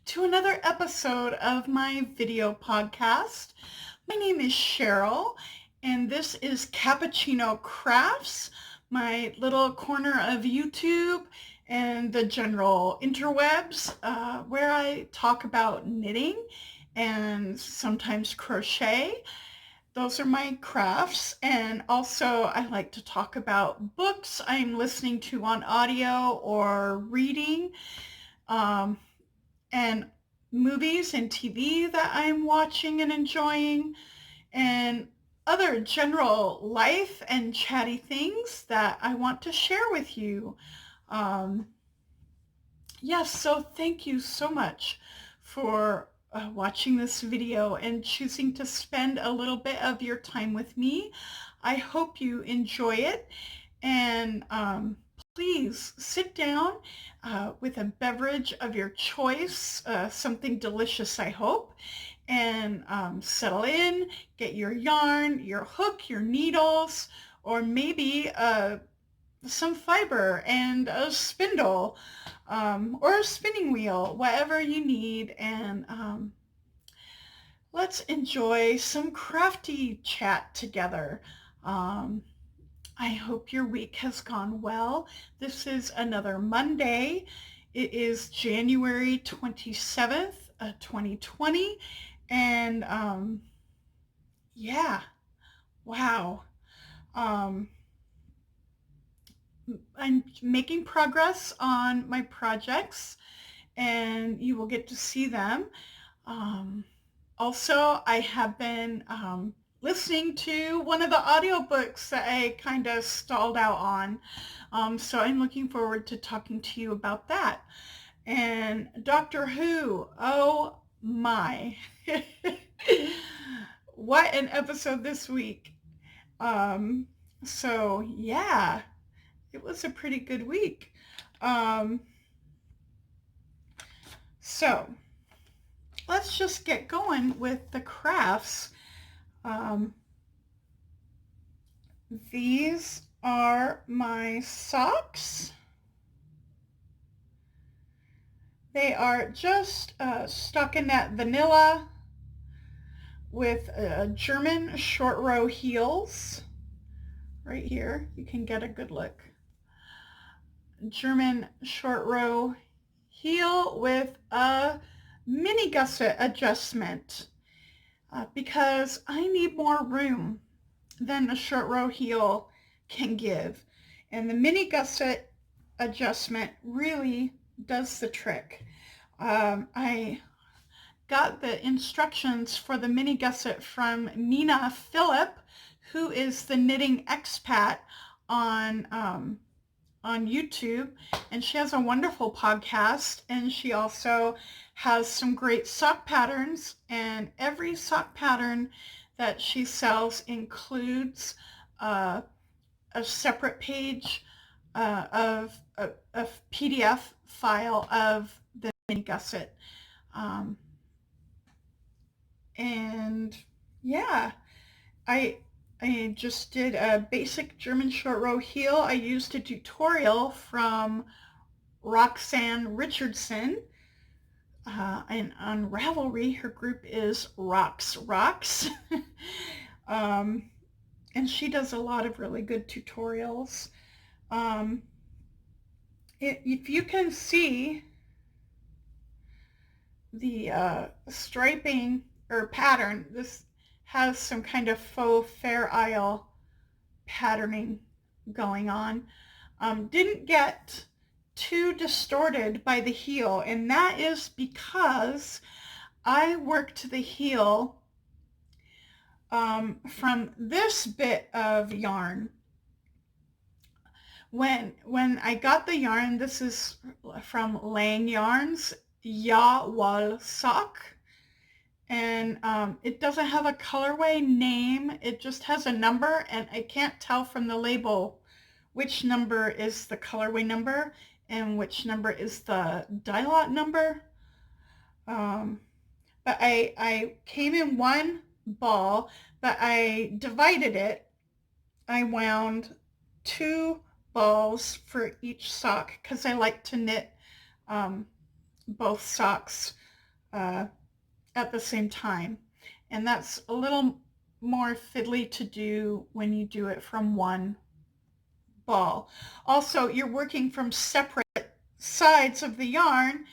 To another episode of my video podcast. My name is Cheryl, and this is Cappuccino Crafts, my little corner of YouTube and the general interwebs, where I talk about knitting and sometimes crochet. Those are my crafts, and also I like to talk about books I'm listening to on audio or reading. And movies and TV that I'm watching and enjoying, and other general life and chatty things that I want to share with you. Um, yes, so thank you so much for watching this video and choosing to spend a little bit of your time with me. I hope you enjoy it, and please sit down with a beverage of your choice, something delicious, I hope, and settle in, get your yarn, your hook, your needles, or maybe some fiber and a spindle, or a spinning wheel, whatever you need, and let's enjoy some crafty chat together. Um, I hope your week has gone well. This is another Monday. It is January 27th, 2020. And yeah, wow. Um, I'm making progress on my projects, and you will get to see them. Um, Also, I have been listening to one of the audiobooks that I kind of stalled out on. So I'm looking forward to talking to you about that. And Doctor Who, oh my. What an episode this week. Um, so yeah, it was a pretty good week. Um, so let's just get going with the crafts. Um, These are my socks. They are just stockinette vanilla with German short row heels. Right here, you can get a good look. German short row heel with a mini gusset adjustment because I need more room than a short row heel can give. And the mini gusset adjustment really does the trick. I got the instructions for the mini gusset from Nina Phillip, who is the knitting expat on YouTube, and she has a wonderful podcast, and she also has some great sock patterns, and every sock pattern that she sells includes a separate page of a PDF file of the mini gusset. And yeah, I just did a basic German short row heel. I used a tutorial from Roxanne Richardson, and on Ravelry, her group is Rocks. And she does a lot of really good tutorials. If you can see the striping or pattern, this has some kind of faux Fair Isle patterning going on. Didn't get too distorted by the heel, and that is because I worked the heel from this bit of yarn. When I got the yarn, this is from Lang Yarns, Ya Wal Sock, and it doesn't have a colorway name, it just has a number, and I can't tell from the label which number is the colorway number and which number is the dye lot number. But I came in one ball, but I divided it. I wound 2 balls for each sock because I like to knit both socks at the same time. And that's a little more fiddly to do when you do it from one ball. Also, you're working from separate sides of the yarn,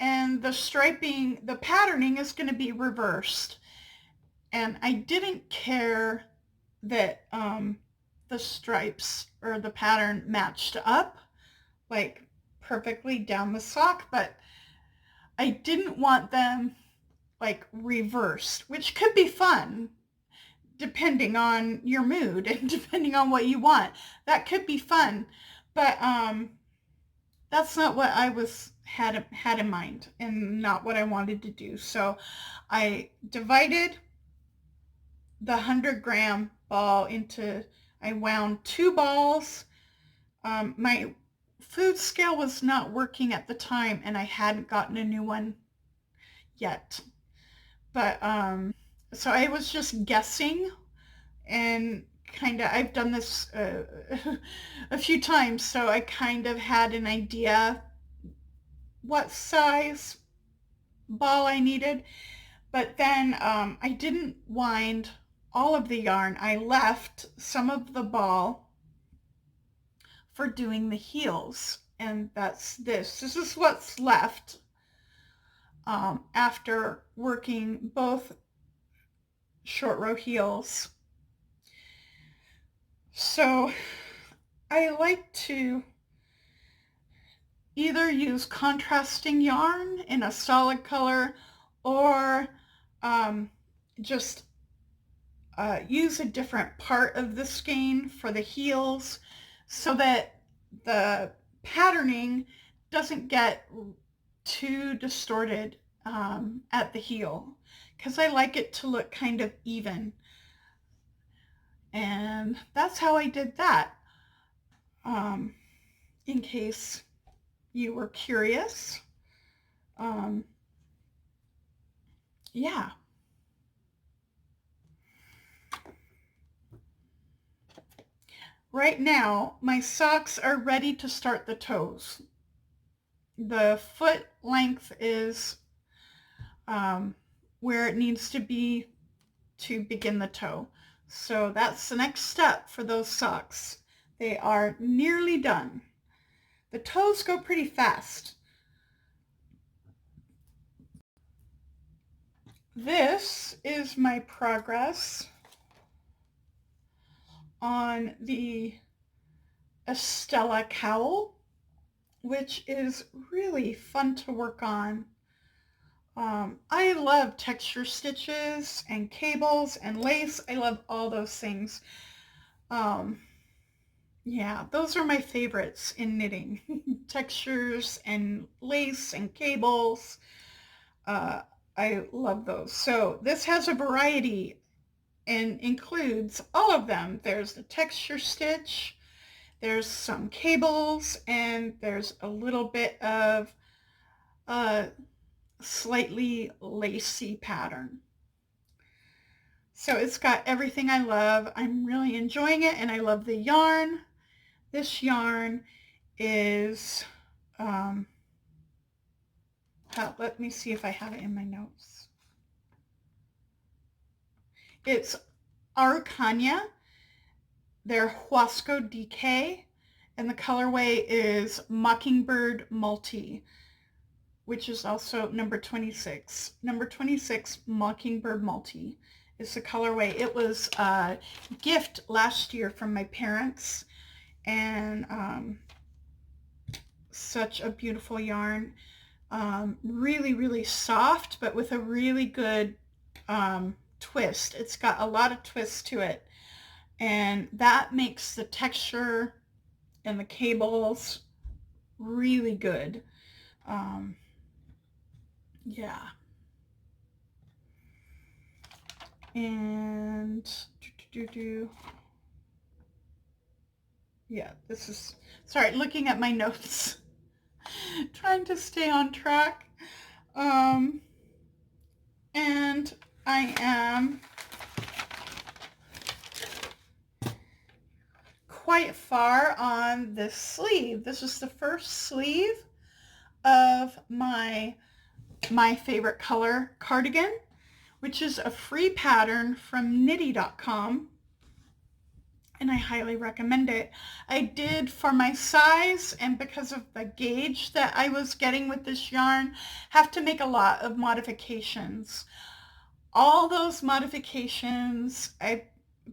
and the striping, the patterning is going to be reversed. And I didn't care that the stripes or the pattern matched up like perfectly down the sock, but I didn't want them like reversed, which could be fun depending on your mood and depending on what you want. That could be fun, but that's not what I had in mind and not what I wanted to do. So I divided the 100-gram ball into, I wound 2 balls. My food scale was not working at the time and I hadn't gotten a new one yet. But so I was just guessing, and kind of, I've done this a few times, so I kind of had an idea what size ball I needed. But then I didn't wind all of the yarn. I left some of the ball for doing the heels, and that's this. This is what's left after working both short row heels. So I like to either use contrasting yarn in a solid color or just use a different part of the skein for the heels so that the patterning doesn't get too distorted at the heel, because I like it to look kind of even. And that's how I did that, in case you were curious. Yeah. Right now, my socks are ready to start the toes. The foot length is where it needs to be to begin the toe. So that's the next step for those socks. They are nearly done. The toes go pretty fast. This is my progress on the Estella cowl, which is really fun to work on. I love texture stitches and cables and lace. I love all those things. Yeah, those are my favorites in knitting. Textures and lace and cables. I love those. So this has a variety and includes all of them. There's the texture stitch, there's some cables, and there's a little bit of slightly lacy pattern. So it's got everything I love. I'm really enjoying it, and I love the yarn. This yarn is, let me see if I have it in my notes. It's Araucania. They're Huasco DK, and the colorway is Mockingbird Multi, which is also number 26. Number 26, Mockingbird Multi, is the colorway. It was a gift last year from my parents, and such a beautiful yarn. Really, really soft, but with a really good twist. It's got a lot of twist to it, and that makes the texture and the cables really good. Yeah. And yeah, this is, sorry, looking at my notes, trying to stay on track. And I am quite far on this sleeve. This is the first sleeve of my favorite color cardigan, which is a free pattern from knitty.com, and I highly recommend it. I did, for my size and because of the gauge that I was getting with this yarn, have to make a lot of modifications. All those modifications, I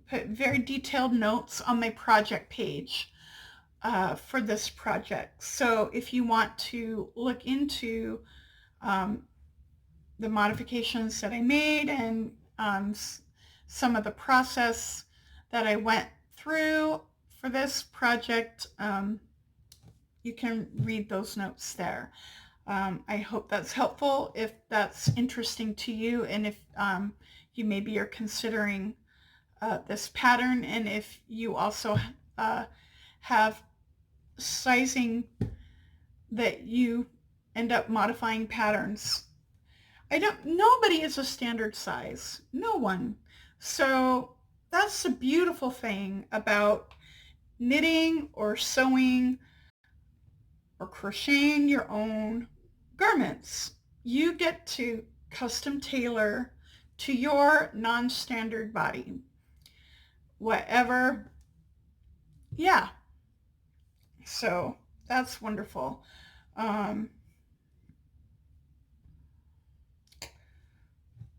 put very detailed notes on my project page for this project. So if you want to look into the modifications that I made and some of the process that I went through for this project, you can read those notes there. I hope that's helpful if that's interesting to you, and if you maybe are considering this pattern, and if you also have sizing that you end up modifying patterns. Nobody is a standard size. No one. So that's the beautiful thing about knitting or sewing or crocheting your own garments. You get to custom tailor to your non-standard body. Whatever. Yeah. So that's wonderful.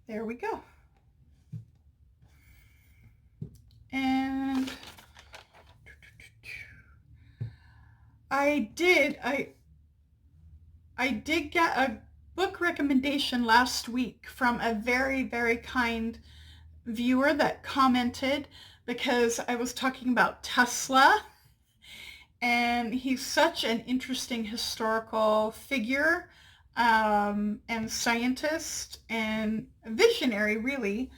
There we go. And I did get a book recommendation last week from a very, very kind viewer that commented because I was talking about Tesla, and he's such an interesting historical figure and scientist and visionary, really.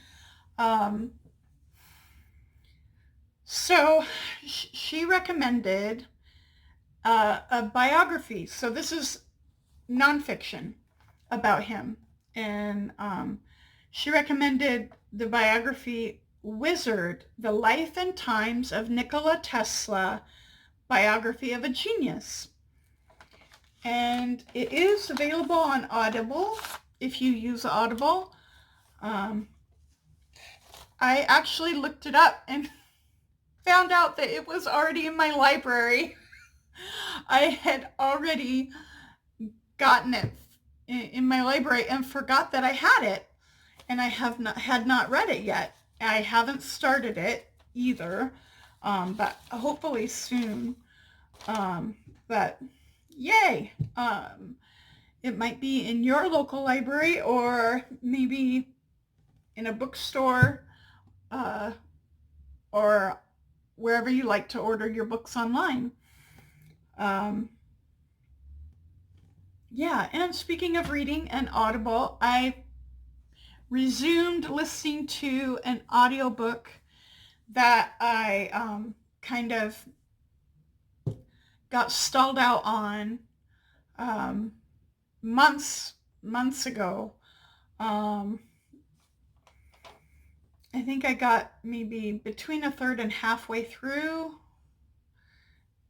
So she recommended a biography. So this is nonfiction about him. And she recommended the biography Wizard, The Life and Times of Nikola Tesla, Biography of a Genius. And it is available on Audible if you use Audible. I actually looked it up and found out that it was already in my library. I had already gotten it in my library and forgot that I had it, and I had not read it yet. I haven't started it either, but hopefully soon. But yay! It might be in your local library, or maybe in a bookstore, or wherever you like to order your books online. Yeah, and speaking of reading and Audible, I resumed listening to an audiobook that I kind of got stalled out on months ago. I think I got maybe between a third and halfway through,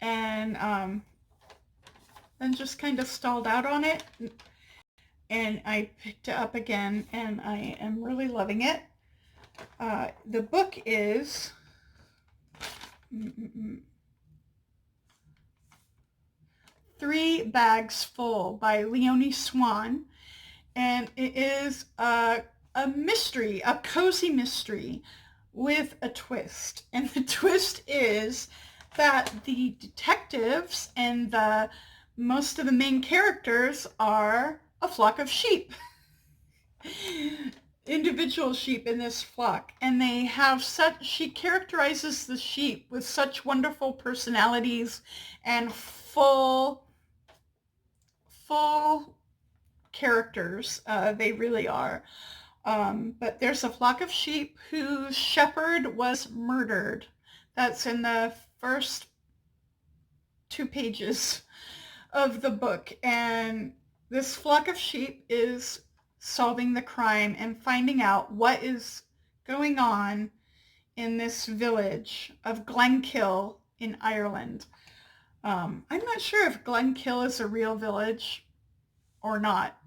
and then just kind of stalled out on it, and I picked it up again, and I am really loving it. The book is Three Bags Full by Leonie Swann, and it is a mystery, a cozy mystery with a twist. And the twist is that the detectives and the most of the main characters are a flock of sheep. Individual sheep in this flock, and they have she characterizes the sheep with such wonderful personalities and full characters. They really are. But there's a flock of sheep whose shepherd was murdered. That's in the first 2 pages of the book, and this flock of sheep is solving the crime and finding out what is going on in this village of Glenkill in Ireland. I'm not sure if Glenkill is a real village or not,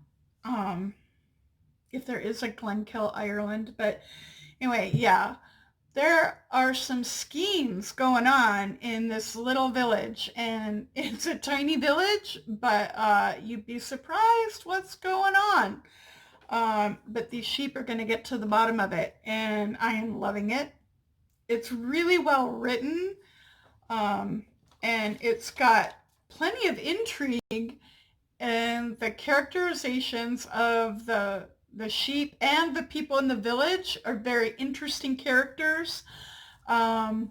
if there is a Glenkill, Ireland, but anyway, yeah. There are some schemes going on in this little village, and it's a tiny village, but you'd be surprised what's going on. But these sheep are going to get to the bottom of it, and I am loving it. It's really well written, and it's got plenty of intrigue, and the characterizations of the sheep and the people in the village are very interesting characters. And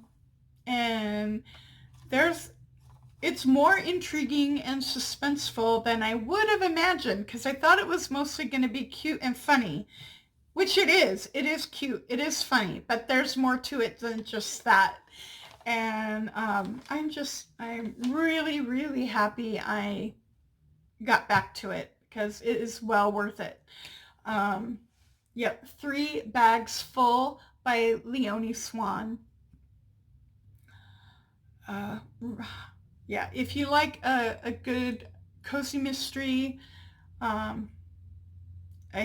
it's more intriguing and suspenseful than I would have imagined, because I thought it was mostly going to be cute and funny, which it is. It is cute. It is funny, but there's more to it than just that. And I'm really, really happy I got back to it, because it is well worth it. Yep, 3 Bags Full by Leonie Swann. Yeah, if you like a good cozy mystery, I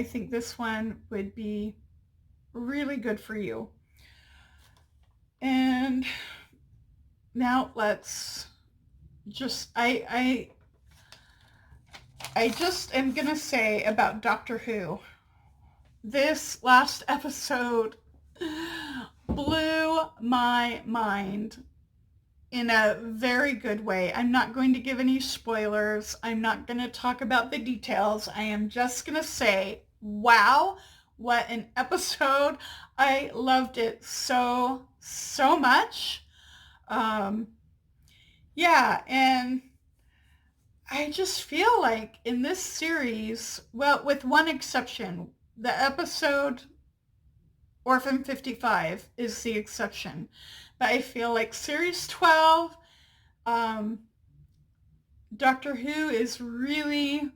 think this one would be really good for you. And now let's just, I just am going to say about Doctor Who. This last episode blew my mind in a very good way. I'm not going to give any spoilers. I'm not going to talk about the details. I am just going to say, wow, what an episode. I loved it so, so much. Yeah, and I just feel like in this series, well, with one exception, the episode Orphan 55 is the exception. But I feel like Series 12, Doctor Who is really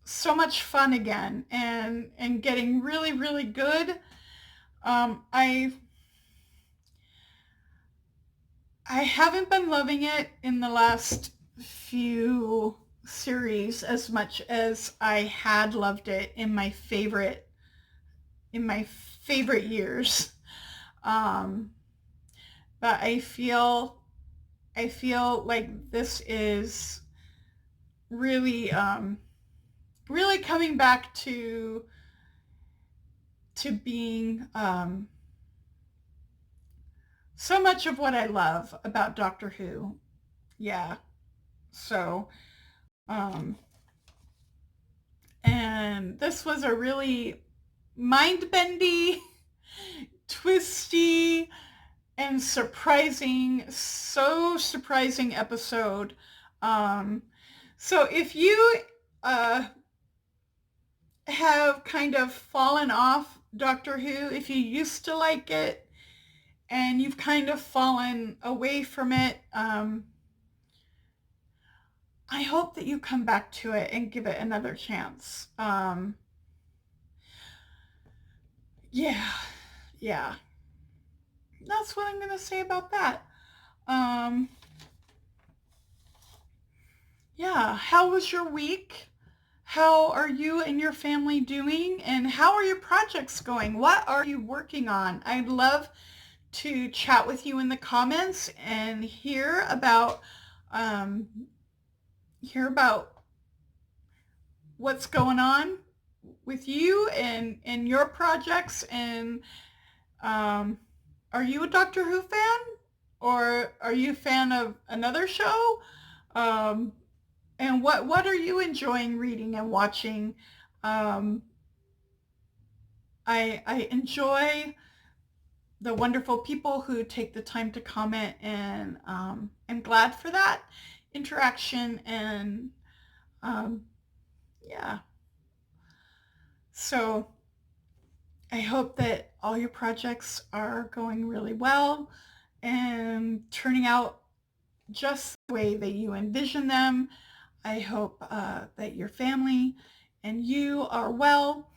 so much fun again, and getting really, really good. I haven't been loving it in the last few series as much as I had loved it in my favorite years. But I feel like this is really really coming back to being so much of what I love about Doctor Who. Yeah. So and this was a really mind-bendy, twisty, and surprising episode. So if you have kind of fallen off Doctor Who, if you used to like it and you've kind of fallen away from it, I hope that you come back to it and give it another chance. Yeah. That's what I'm going to say about that. Yeah, how was your week? How are you and your family doing? And how are your projects going? What are you working on? I'd love to chat with you in the comments and hear about what's going on with you and your projects. And are you a Doctor Who fan? Or are you a fan of another show? Um, and what are you enjoying reading and watching? Um, I enjoy the wonderful people who take the time to comment, and I'm glad for that interaction. And um, yeah, so I hope that all your projects are going really well and turning out just the way that you envision them. I hope that your family and you are well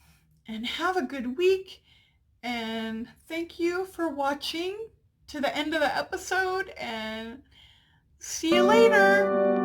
and have a good week. And thank you for watching to the end of the episode, and see you later.